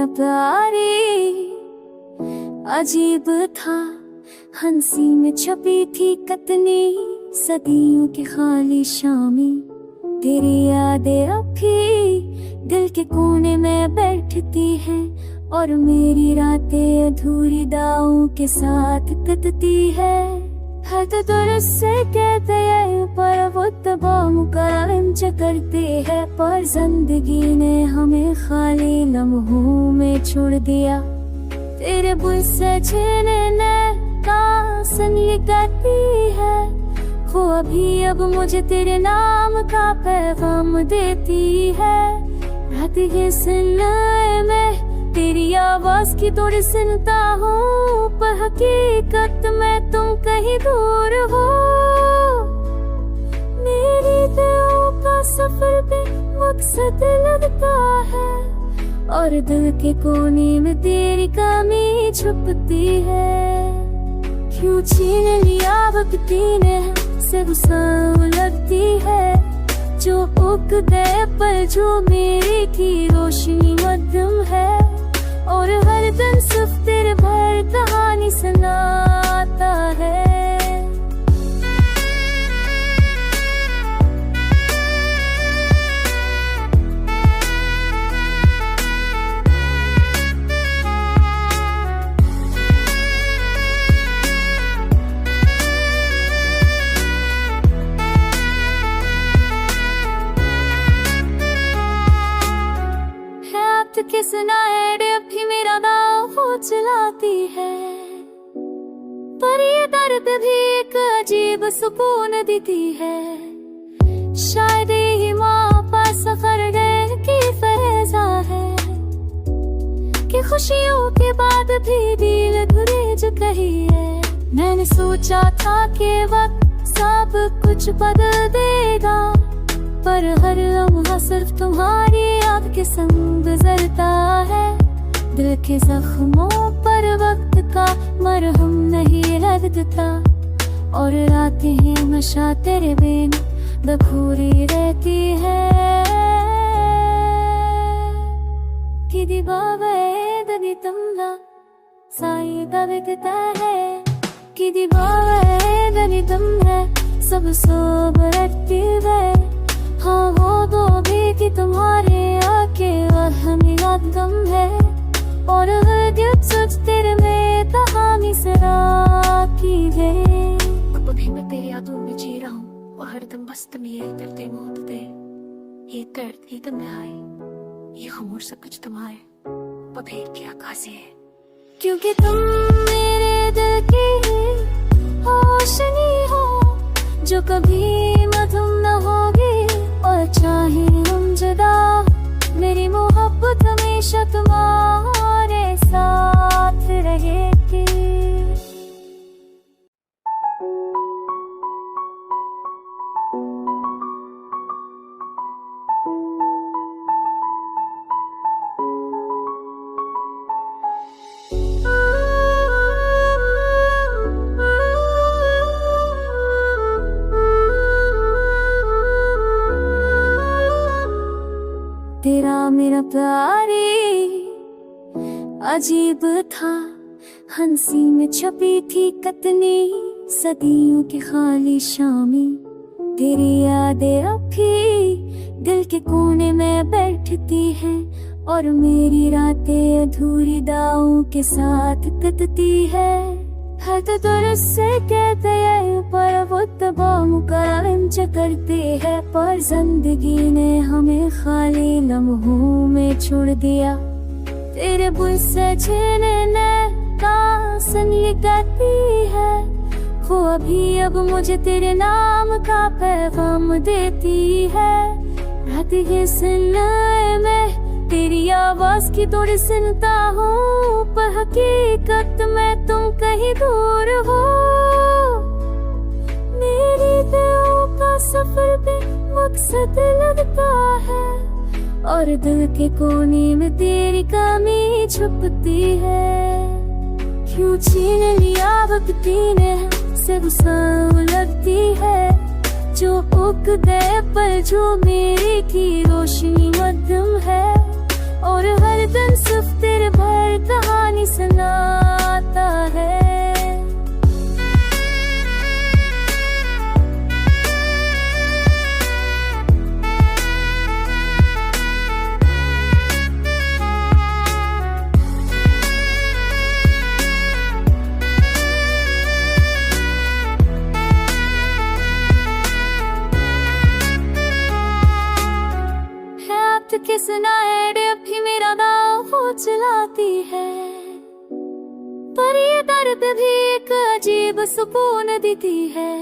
मेरा प्यारी अजीब था, हंसी में छपी थी कतनी सदियों की खाली शामें। तेरी यादें अब भी दिल के कोने में बैठती है, और मेरी रातें अधूरी दावों के साथ कटती है। हद दुरुस्त से कहते हैं पर वो तबाह मुकाम करते हैं, पर जिंदगी ने हमें खाली लम्हों में छोड़ दिया। तेरे बुल से छीनने का सनी गाती है, वो अभी अब मुझे तेरे नाम का पैगाम देती है। रात के सुनाए में तेरी आवाज की थोड़ी सुनता हूँ, पर हकीकत में तुम कहीं दूर हो। मेरी दिलों का सफर भी मकसद लगता है, और दिल के कोने में तेरी कमी छुपती है। क्यों छीन लिया वक्त ने से गुस्सा लगती है, जो उग गए पल जो मेरी की रोशनी मध्यम है। और हर दिन सिर्फ तेरे भर कहानी सुनाता है। के सुनाए रे अभी मेरा दाव वो चलाती है, पर ये दर्द भी एक अजीब सुकून देती है। शायद ही माँ पास सफर गए की फैजा है, कि खुशियों के बाद भी दिल अधूरे जो कही है। मैंने सोचा था कि वक्त सब कुछ बदल देगा, पर हर लम्हा सिर्फ तुम्हारी याद के संग गुजरता है। दिल के जख्मों पर वक्त का मरहम नहीं लगता, और रातें हैं हमेशा तेरे बिन बखूरी रहती है। किदी बाबे ददी तमला साई दबिकता है, किदी बाबे ददी तमला सब सोबरती है। हाँ वो दो भी कि तुम्हारे आके वह मेरा गम है, और हर सोच तेरे में कहानी सराकी है। अब भी मैं तेरी यादों में जी रहा हूँ, और हर दम बस तुम ये दर्द मौत दे, ये दर्द ही तुम आए, ये खामोश सब कुछ तुम्हारे पभी क्या काजे है। क्योंकि तुम मेरे दिल की रोशनी हो, जो कभी मधुम न होगी। और चाहे हम जुदा, मेरी मोहब्बत हमेशा तुम्हारे साथ रहेगी। तेरा मेरा प्यारी अजीब था, हंसी में छपी थी कतनी सदियों की खाली शामें। तेरी यादें अब भी दिल के कोने में बैठती है, और मेरी रातें अधूरी दावों के साथ कटती है। हद दुरुस्त से कहते हैं पर वो तबाह मुकाम करते हैं, पर जिंदगी ने हमें खाली लम्हों में छोड़ दिया। तेरे बुल से छीनने का सनी गाती है, वो अभी अब मुझे तेरे नाम का पैगाम देती है। रात के सुनाए में तेरी आवाज की थोड़ी सुनता हूँ, पर हकीकत में तुम कहीं दूर हो। मेरी दिलों का सफर भी मकसद लगता है, और दिल के कोने में तेरी कमी छुपती है। क्यों छीन लिया वक्त ने से गुस्सा लगती है, जो उग गए पल जो मेरी की रोशनी मध्यम है। और हर दिन सिर्फ तेरे भर कहानी सुनाता है। के सुनाए रे भी मेरा दाव हो चलाती है, पर ये दर्द भी एक अजीब सुकून देती है।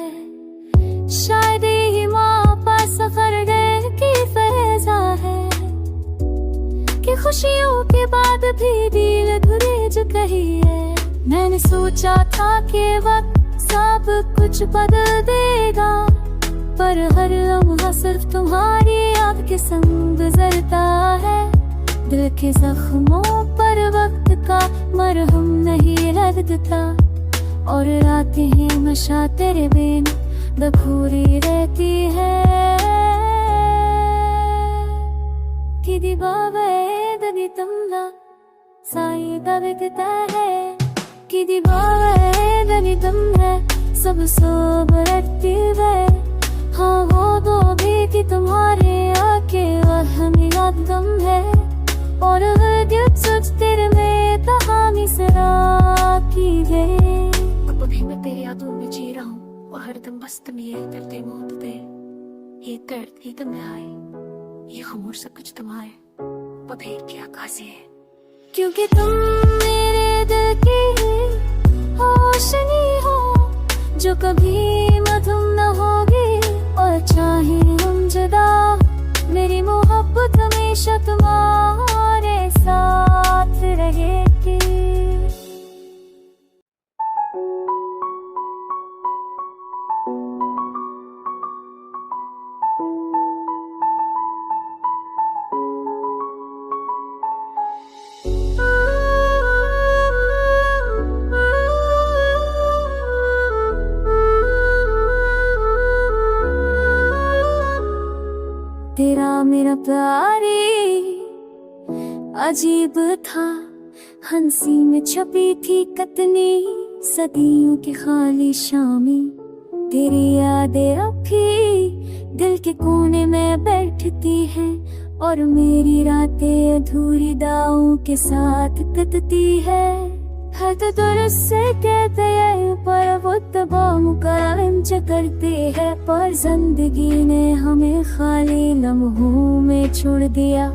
शायद यही माँ पास सफर गए की फैजा है कि खुशियों के बाद भी दिल धुरे जो कही है। मैंने सोचा था कि वक्त सब कुछ बदल देगा, पर हर लम्हा सिर्फ तुम्हारी याद के संग गुजरता है। दिल के जख्मों पर वक्त का मरहम नहीं लगता, और रातें हैं हमेशा तेरे बिन दखूरी रहती है। किदी बाबा ददी तुमला साई दबकता है, किदी बाबा ददी तुम है सब सोब रखती है। हाँ वो दो भी कि तुम्हारे आके वह याद गम है, और हर दिल सोच तेरे में कहानी सरा की है। अब भी मैं तेरी यादों में जी रहा हूँ, वो हरदम बस तुम ये दर्द मौत पे, ये दर्द ही तुम आए, ये खामोश सब कुछ तुम आए, पभेर क्या काज़ी है। क्योंकि तुम मेरे दिल की रोशनी हो, जो कभी मधुम न होगी, और चाहे हम जुदा मेरी मोहब्बत हमेशा तुम्हारे साथ रहेगी। तेरा मेरा प्यारी अजीब था, हंसी में छपी थी कतनी सदियों की खाली शामें। तेरी यादें अब भी दिल के कोने में बैठती हैं, और मेरी रातें अधूरी दावों के साथ कटती है। हद दुरुस्त से कहते हैं पर वो तबाह मुकाम करते हैं, पर जिंदगी ने हमें खाली लम्हों में छोड़ दिया।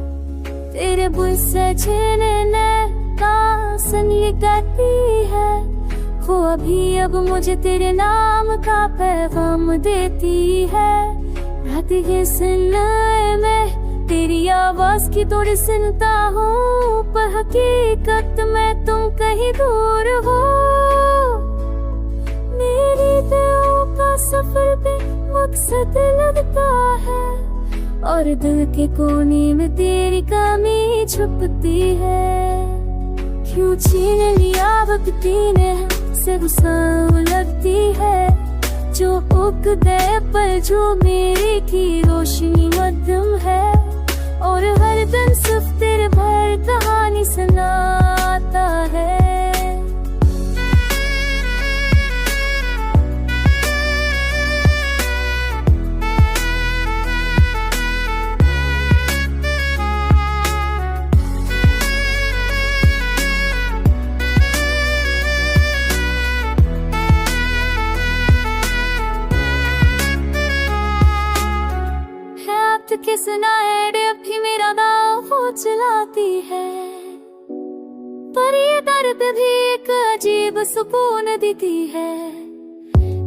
तेरे बुल से छीनने का सनी गाती है, वो अभी अब मुझे तेरे नाम का पैगाम देती है। रात के सुनाए में तेरी आवाज की थोड़ी सुनता हूँ, पर हकीकत में तुम कहीं दूर हो। मेरी दिलों का सफर भी मकसद लगता है, और दिल के कोने में तेरी कमी छुपती है। क्यों छीन लिया वक्त ने से गुस्सा लगती है, जो उग गए पर जो मेरी की रोशनी मध्यम है, और हर दिन सिर्फ तेरे भर कहानी सुनाता है। के सुनाए रे भी मेरा दाव हो चलाती है, पर ये दर्द भी एक अजीब सुकून देती है।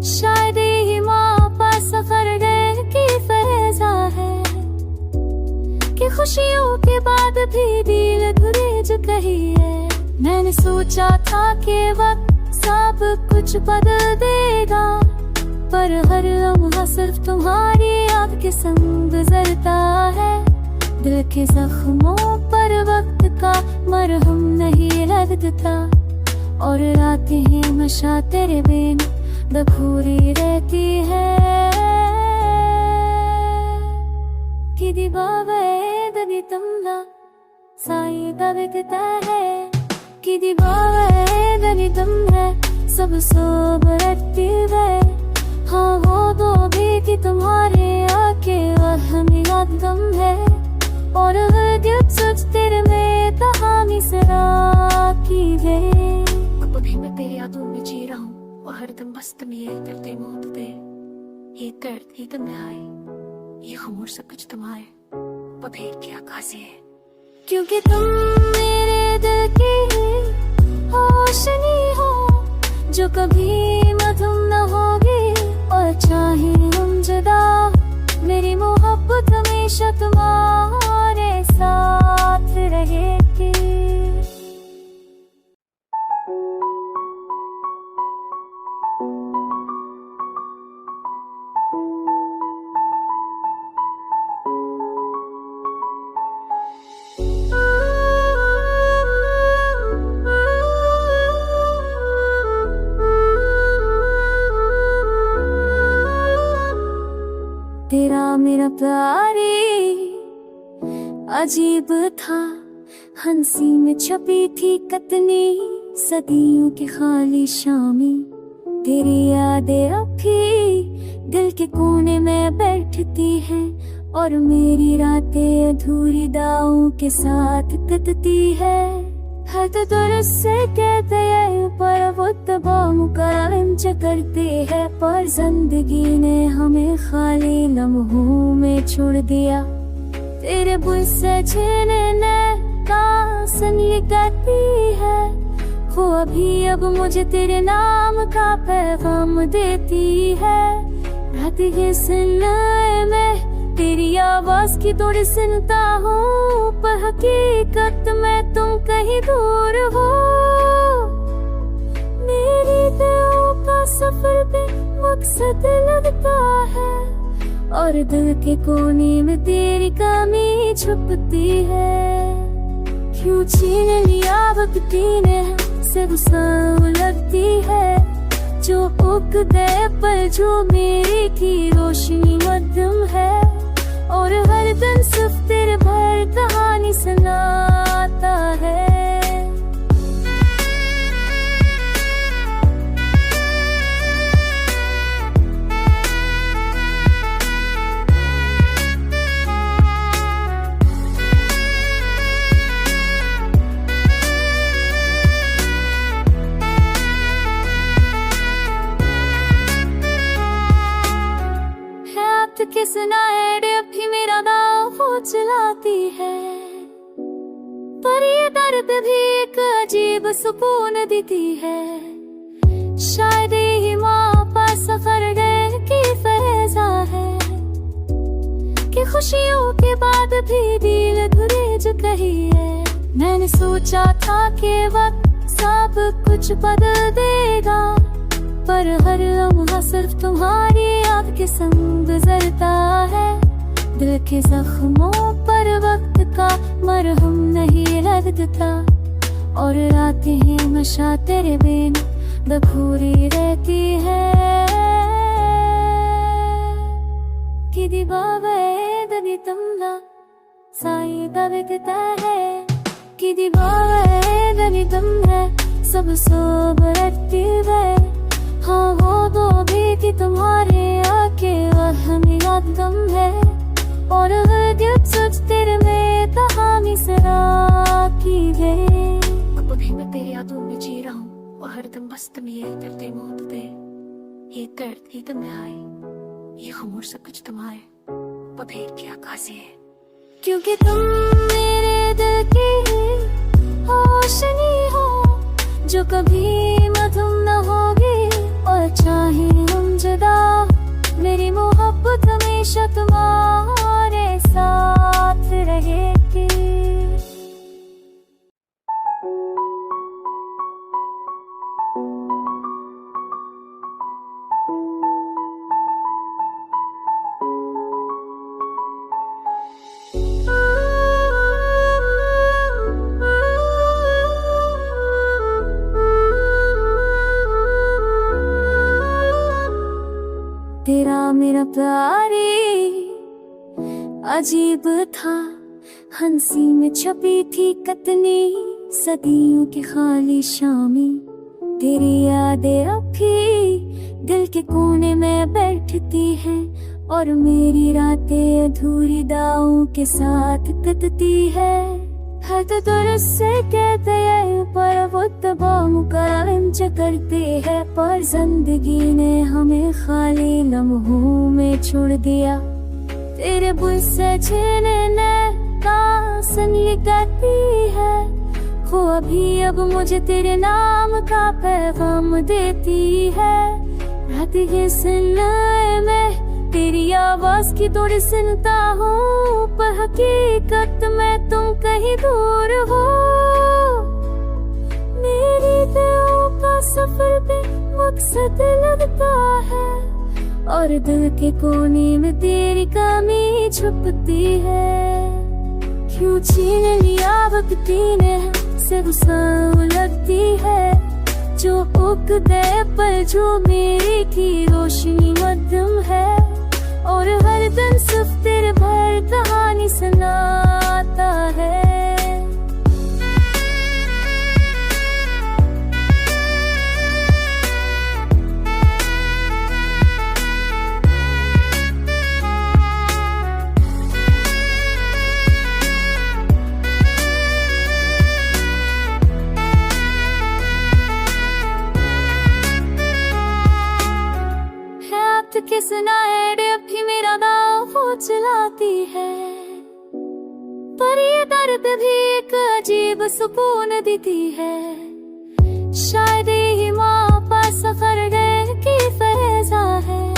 शायद यही माँ पास सफर गए की फैजा है कि खुशियों के बाद भी दिल धुरे जो कही है। मैंने सोचा था कि वक्त सब कुछ बदल देगा, पर हर लम्हा सिर्फ तुम्हारी याद के संग गुजरता है। दिल के जख्मों पर वक्त का मरहम नहीं लगता, और रातें हैं हमेशा तेरे बिन दखूरी रहती है। किदी बाबा ददी तुमला साई दिखता है कि दीवार गणितम है सब सोबरती है। हाँ वो दो भी कि तुम्हारे आके वह मेरा गम है और हर सोच तेरे में कहानी सरा की है। अब भी मैं तेरी यादों में जी रहा हूँ और हरदम बस तुम ये दर्द मौत दे। ये दर्द ही तुम आए, ये खामोश सब कुछ तुम्हारे पभेद की आकाशी है। क्योंकि तुम मेरे दिल की रोशनी हो जो कभी मधुम न होगी और चाहे हम जुदा मेरी मोहब्बत हमेशा तुम्हारे साथ रहेगी। तेरा मेरा प्यारी अजीब था, हंसी में छपी थी कतनी सदियों की खाली शामें। तेरी यादें अब भी दिल के कोने में बैठती है और मेरी रातें अधूरी दावों के साथ कटती है। हर तो दुरुस्त से कहते हैं पर वो तबाह मुकरम करते हैं, पर जिंदगी ने हमें खाली लम्हों में छोड़ दिया। तेरे बुल से छीनने का सनी कहती है वो अभी अब मुझे तेरे नाम का पैगाम देती है। रात के सुनाए में तेरी आवाज की थोड़ी सुनता हूँ पर हकीकत में तुम कहीं दूर हो। मेरी दिलों का सफर पे मकसद लगता है और दिल के कोने में तेरी कमी छुपती है। क्यों छीन लिया वक्ती ने से गुस्सा लगती है जो उग गए पर जो मेरी की रोशनी मध्यम है और हर दिन सिर्फ तेरे भर कहानी सुनाता है। किस नायरे भी मेरा दाव हो चलाती है पर ये दर्द भी एक अजीब सुकून देती है। शायद ही माँ पर सफर गए की फैजा है कि खुशियों के बाद भी दिल धुरे जो कही है। मैंने सोचा था कि वक्त सब कुछ बदल देगा पर हर लम्हा सिर्फ तुम्हारी याद के संग गुजरता है। दिल के जख्मों पर वक्त का मरहम नहीं लगता और रातें हैं नशा तेरे बिन बखूरी रहती है। कि दीवावे ददी तुमला साई दबकता है कि दीवावे ददी तुम है सब सोबरती है। हाँ वो दो भी कि तुम्हारे आके वह मेरा गम है और हर दिल सोच तेरे में कहानी सरा की है। अब भी मैं तेरी यादों में जी रहा हूँ और हरदम बस तुम ये दर्द मौत दे। ये दर्द ही तुम आए, ये खामोश सब कुछ तुम्हारे पभेद की आकाशी है। क्योंकि तुम मेरे दिल की रोशनी हो जो कभी मधुम न होगी और चाहे हम जुदा मेरी मोहब्बत हमेशा तुम्हारे साथ रहेगी। तेरा मेरा प्यारी अजीब था, हंसी में छपी थी कतनी सदियों की खाली शामें। तेरी यादें अब भी दिल के कोने में बैठती है, और मेरी रातें अधूरी दावों के साथ कटती है। हद दुरुस्त से कहते हैं पर वो तबाह मुकाम करते हैं, पर जिंदगी ने हमें खाली लम्हों में छोड़ दिया। तेरे बुल से छीनने का सनी गाती है, वो अभी अब मुझे तेरे नाम का पैगाम देती है। रात के सुनने में तेरी आवाज की थोड़ी सुनता हूँ, पर हकीकत में तुम कहीं दूर हो। मेरी दिलों का सफर भी मकसद लगता है, और दिल के कोने में तेरी कमी छुपती है। क्यों छीन लिया वक्त ने से गुस्सा लगती है, जो उग गए पर जो मेरी की रोशनी मध्यम है, और हर दिन सिर्फ तेरे भर कहानी सुनाता है। के सुनाए रे अभी मेरा दाव वो चलाती है, पर ये दर्द भी एक अजीब सुकून देती है। शायद ही माँ पास सफर की फैजा है,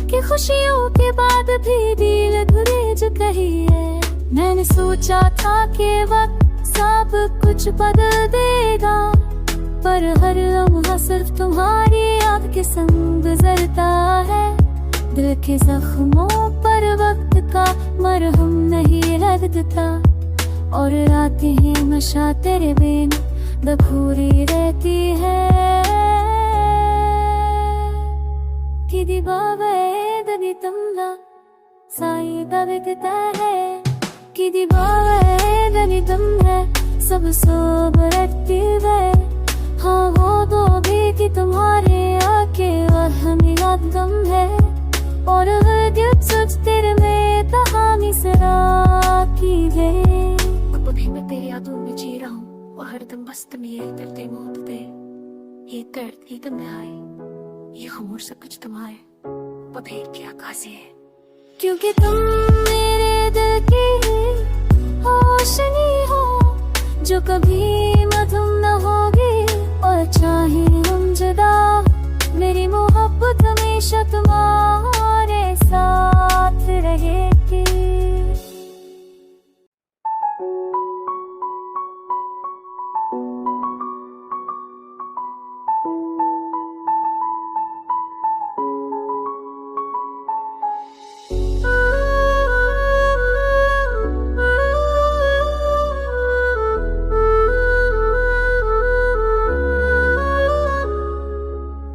कि खुशियों के बाद भी दिल गुरेज कही है। मैंने सोचा था कि वक्त सब कुछ बदल देगा, पर हर लम्हा सिर्फ तुम्हारी याद के संग गुजरता है। दिल के जख्मों पर वक्त का मरहम नहीं लगता, और रातें हैं हमेशा तेरे बिन दखूरी रहती है। किदी बावे दनी तमला साई दबिकता है, किदी बावे दनी तम है सब सोबरती है। हाँ वो दो भी कि तुम्हारे आके वहमी गम है, और हर दिल सोच तेरे में कहानी सरा की है। अब भी मैं तेरी यादों में जी रहा हूँ, वो हरदम बस तुम ये दर्दे मौत दे। ये दर्द ही तुम आए, ये खामोश सब कुछ तुम्हारे पफेर की आकाशे है। क्योंकि तुम मेरे दिल की रोशनी हो, जो कभी मधुम न होगी, और चाहे हम जुदा मेरी मोहब्बत हमेशा तुम्हारे साथ रहेगी।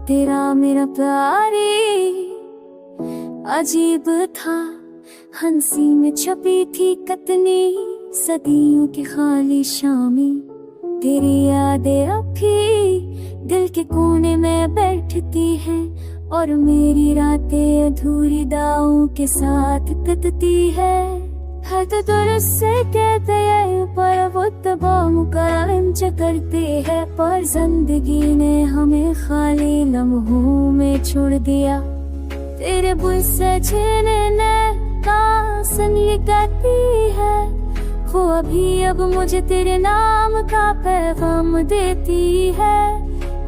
तेरा मेरा प्यारी अजीब था, हंसी में छपी थी कतनी सदियों की खाली शामें। तेरी यादें अब भी दिल के कोने में बैठती है, और मेरी रातें अधूरी दावों के साथ कटती है। हद दुरुस्त से कहते हैं पर वो तबाह मुकाम करते हैं, पर जिंदगी ने हमें खाली लम्हों में छोड़ दिया। तेरे बुल से छीनने का सनी गाती है, वो अभी अब मुझे तेरे नाम का पैगाम देती है।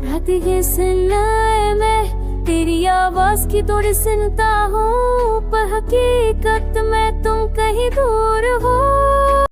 रात के सुनने में तेरी आवाज की थोड़ी सुनता हूँ, पर हकीकत में तुम कहीं दूर हो।